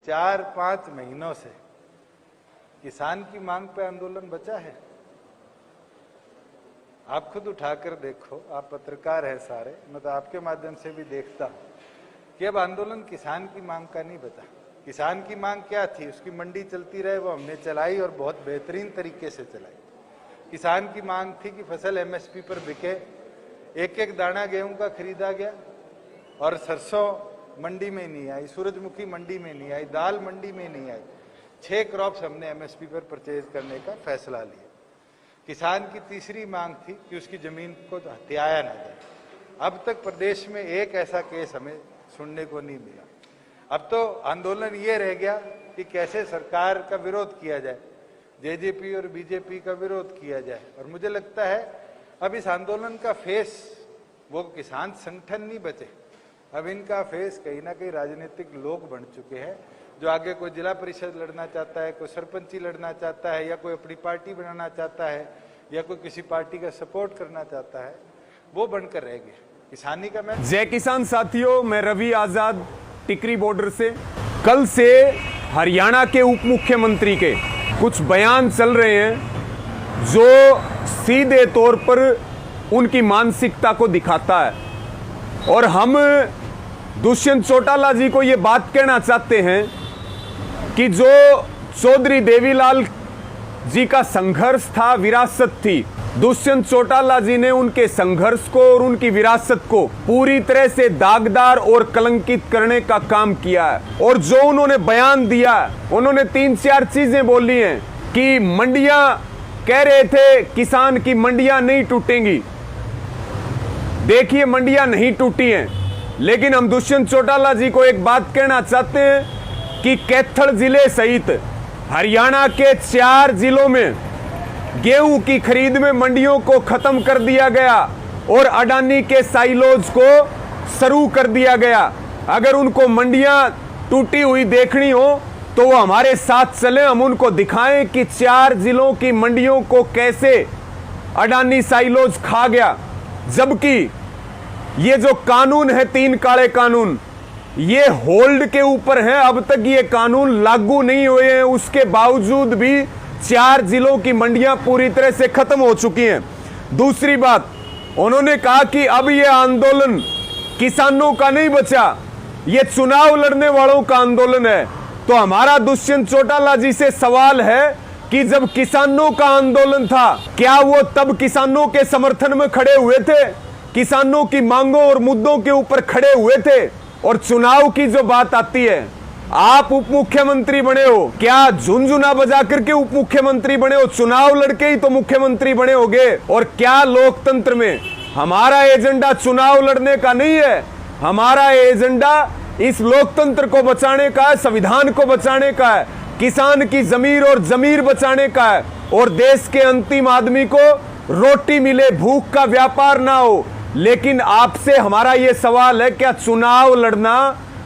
4-5 महीनों से किसान की मांग पे आंदोलन बचा है। आप खुद उठाकर देखो, आप पत्रकार हैं सारे, मैं तो आपके माध्यम से भी देखता कि अब आंदोलन किसान की मांग का नहीं बचा। किसान की मांग क्या थी, उसकी मंडी चलती रहे, वो हमने चलाई और बहुत बेहतरीन तरीके से चलाई। किसान की मांग थी कि फसल एमएसपी पर बिके, एक एक दाना गेहूं का खरीदा गया और सरसों मंडी में नहीं आई, सूरजमुखी मंडी में नहीं आई, दाल मंडी में नहीं आई। 6 क्रॉप्स हमने एमएसपी पर परचेज करने का फैसला लिया। किसान की तीसरी मांग थी कि उसकी जमीन को हथियाया ना जाए। अब तक प्रदेश में एक ऐसा केस हमें सुनने को नहीं मिला। अब तो आंदोलन ये रह गया कि कैसे सरकार का विरोध किया जाए, जेजेपी और बीजेपी का विरोध किया जाए। और मुझे लगता है अब इस आंदोलन का फेस वो किसान संगठन नहीं बचे, अब इनका फेस कहीं ना कहीं राजनीतिक लोग बन चुके हैं, जो आगे कोई जिला परिषद लड़ना चाहता है, कोई सरपंची लड़ना चाहता है, या कोई अपनी पार्टी बनाना चाहता है, या कोई किसी पार्टी का सपोर्ट करना चाहता है, वो बनकर रह गए। किसानी का मैं जय किसान साथियों, मैं रवि आजाद टिकरी बॉर्डर से। कल से हरियाणा के उप मुख्यमंत्री के कुछ बयान चल रहे हैं जो सीधे तौर पर उनकी मानसिकता को दिखाता है। और हम दुष्यंत चौटाला जी को ये बात कहना चाहते हैं कि जो चौधरी देवीलाल जी का संघर्ष था, विरासत थी, दुष्यंत चौटाला जी ने उनके संघर्ष को और उनकी विरासत को पूरी तरह से दागदार और कलंकित करने का काम किया है। और जो उन्होंने बयान दिया, उन्होंने 3-4 चीजें बोली हैं कि मंडियां, कह रहे थे किसान की मंडियां नहीं टूटेंगी। देखिए, मंडियां नहीं टूटी हैं, लेकिन हम दुष्यंत चौटाला जी को एक बात कहना चाहते हैं कि कैथल जिले सहित हरियाणा के 4 जिलों में गेहूं की खरीद में मंडियों को खत्म कर दिया गया और अडानी के साइलोज को शुरू कर दिया गया। अगर उनको मंडियां टूटी हुई देखनी हो तो वो हमारे साथ चले, हम उनको दिखाएं कि 4 जिलों की मंडियों को कैसे अडानी साइलोज खा गया। जबकि ये जो कानून है, 3 काले कानून, ये होल्ड के ऊपर है, अब तक ये कानून लागू नहीं हुए हैं। उसके बावजूद भी 4 जिलों की मंडियां पूरी तरह से खत्म हो चुकी हैं। दूसरी बात, उन्होंने कहा कि अब ये आंदोलन किसानों का नहीं बचा, ये चुनाव लड़ने वालों का आंदोलन है। तो हमारा दुष्यंत चौटाला जी से सवाल है कि जब किसानों का आंदोलन था, क्या वो तब किसानों के समर्थन में खड़े हुए थे, किसानों की मांगों और मुद्दों के ऊपर खड़े हुए थे? और चुनाव की जो बात आती है, आप उप मुख्यमंत्री बने हो, क्या झुनझुना बजा करके उप मुख्यमंत्री बने हो? चुनाव लड़के ही तो मुख्यमंत्री बने होगे। और क्या लोकतंत्र में हमारा एजेंडा चुनाव लड़ने का नहीं है, हमारा एजेंडा इस लोकतंत्र को बचाने का है, संविधान को बचाने का है, किसान की जमीर और जमीर बचाने का है, और देश के अंतिम आदमी को रोटी मिले, भूख का व्यापार ना हो। लेकिन आपसे हमारा यह सवाल है, क्या चुनाव लड़ना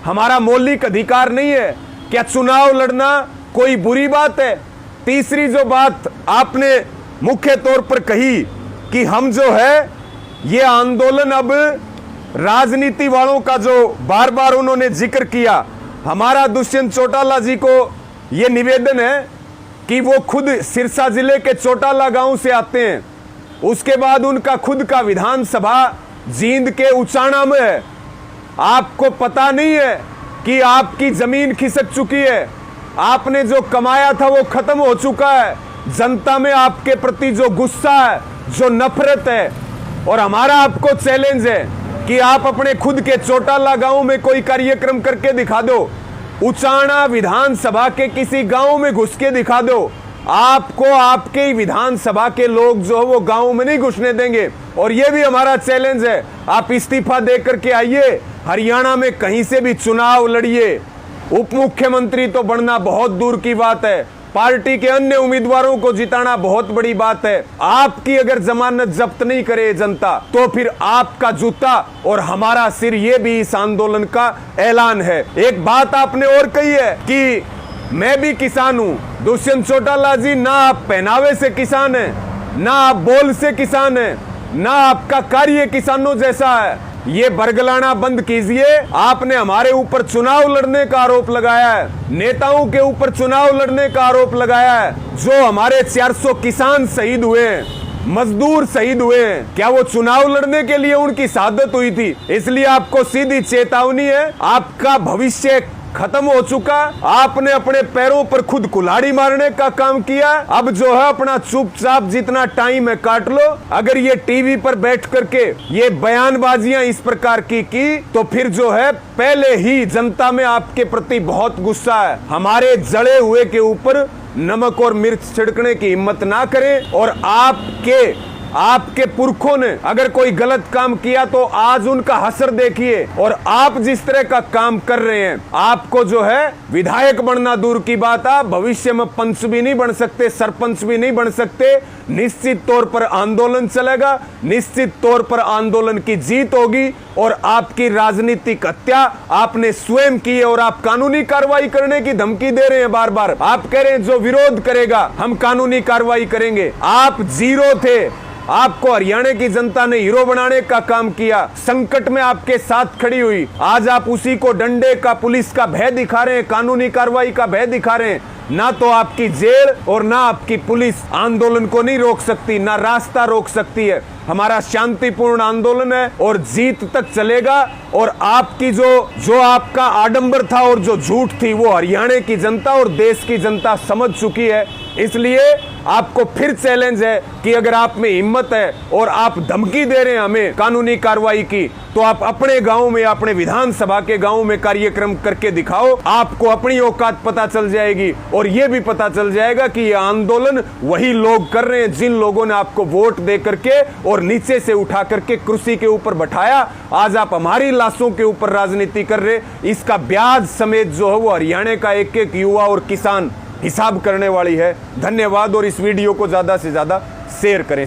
हमारा मौलिक अधिकार नहीं है? क्या चुनाव लड़ना कोई बुरी बात है? तीसरी जो बात आपने मुख्य तौर पर कही कि हम जो है ये आंदोलन अब राजनीति वालों का, जो बार बार उन्होंने जिक्र किया, हमारा दुष्यंत चौटाला जी को ये निवेदन है कि वो खुद सिरसा जिले के चौटाला गांव से आते हैं, उसके बाद उनका खुद का विधानसभा जींद के उचाना में है। आपको पता नहीं है कि आपकी जमीन खिसक चुकी है, आपने जो कमाया था वो खत्म हो चुका है, जनता में आपके प्रति जो गुस्सा है, जो नफरत है। और हमारा आपको चैलेंज है कि आप अपने खुद के चौटाला गांव में कोई कार्यक्रम करके दिखा दो, उचाना विधानसभा के किसी गांव में घुस के दिखा दो, आपको आपके विधानसभा के लोग जो वो गांव में नहीं घुसने देंगे। और ये भी हमारा चैलेंज है, आप इस्तीफा दे करके आइए, हरियाणा में कहीं से भी चुनाव लड़िए। उप मुख्यमंत्री तो बनना बहुत दूर की बात है, पार्टी के अन्य उम्मीदवारों को जिताना बहुत बड़ी बात है। आपकी अगर जमानत जब्त नहीं करे जनता, तो फिर आपका जूता और हमारा सिर, ये भी इस आंदोलन का ऐलान है। एक बात आपने और कही है कि मैं भी किसान हूं। दुष्यंत चौटाला जी, ना आप पहनावे से किसान हैं, ना आप बोल से किसान हैं, ना आपका कार्य किसानों जैसा है। ये बरगलाना बंद कीजिए। आपने हमारे ऊपर चुनाव लड़ने का आरोप लगाया है, नेताओं के ऊपर चुनाव लड़ने का आरोप लगाया है। जो हमारे 400 किसान शहीद हुए हैं, मजदूर शहीद हुए हैं, क्या वो चुनाव लड़ने के लिए उनकी शहादत हुई थी? इसलिए आपको सीधी चेतावनी है, आपका भविष्य खत्म हो चुका। आपने अपने पैरों पर खुद कुल्हाड़ी मारने का काम किया। अब जो है अपना चुपचाप जितना टाइम है काट लो। अगर ये टीवी पर बैठ करके ये बयानबाजियां इस प्रकार की तो फिर जो है पहले ही जनता में आपके प्रति बहुत गुस्सा है। हमारे जड़े हुए के ऊपर नमक और मिर्च छिड़कने की हिम्मत ना करें। और आपके पुरखों ने अगर कोई गलत काम किया तो आज उनका हसर देखिए। और आप जिस तरह का काम कर रहे हैं, आपको जो है विधायक बनना दूर की बात है, भविष्य में पंच भी नहीं बन सकते, सरपंच भी नहीं बन सकते। निश्चित तौर पर आंदोलन चलेगा, निश्चित तौर पर आंदोलन की जीत होगी। और आपकी राजनीतिक हत्या आपने स्वयं की है और आप कानूनी कार्रवाई करने की धमकी दे रहे हैं बार बार। आप कह रहे हैं जो विरोध करेगा हम कानूनी कार्रवाई करेंगे। आप जीरो थे, आपको हरियाणा की जनता ने हीरो बनाने का काम किया, संकट में आपके साथ खड़ी हुई। आज आप उसी को डंडे का, पुलिस का भय दिखा रहे हैं, कानूनी कार्रवाई का भय दिखा रहे हैं। ना तो आपकी जेल और ना आपकी पुलिस आंदोलन को नहीं रोक सकती, ना रास्ता रोक सकती है। हमारा शांतिपूर्ण आंदोलन है और जीत तक चलेगा। और आपकी जो आपका आडंबर था और जो झूठ थी वो हरियाणा की जनता और देश की जनता समझ चुकी है। इसलिए आपको फिर चैलेंज है कि अगर आप में हिम्मत है और आप धमकी दे रहे हैं हमें कानूनी कार्रवाई की, तो आप अपने गांव में, अपने विधानसभा के गांव में कार्यक्रम करके दिखाओ। आपको अपनी औकात पता चल जाएगी और यह भी पता चल जाएगा कि यह आंदोलन वही लोग कर रहे हैं जिन लोगों ने आपको वोट दे करके और नीचे से उठा करके कुर्सी के ऊपर बैठाया। आज आप हमारी लाशों के ऊपर राजनीति कर रहे। इसका ब्याज समेत जो है वो हरियाणा का एक एक युवा और किसान हिसाब करने वाली है। धन्यवाद। और इस वीडियो को ज्यादा से ज्यादा शेयर करें।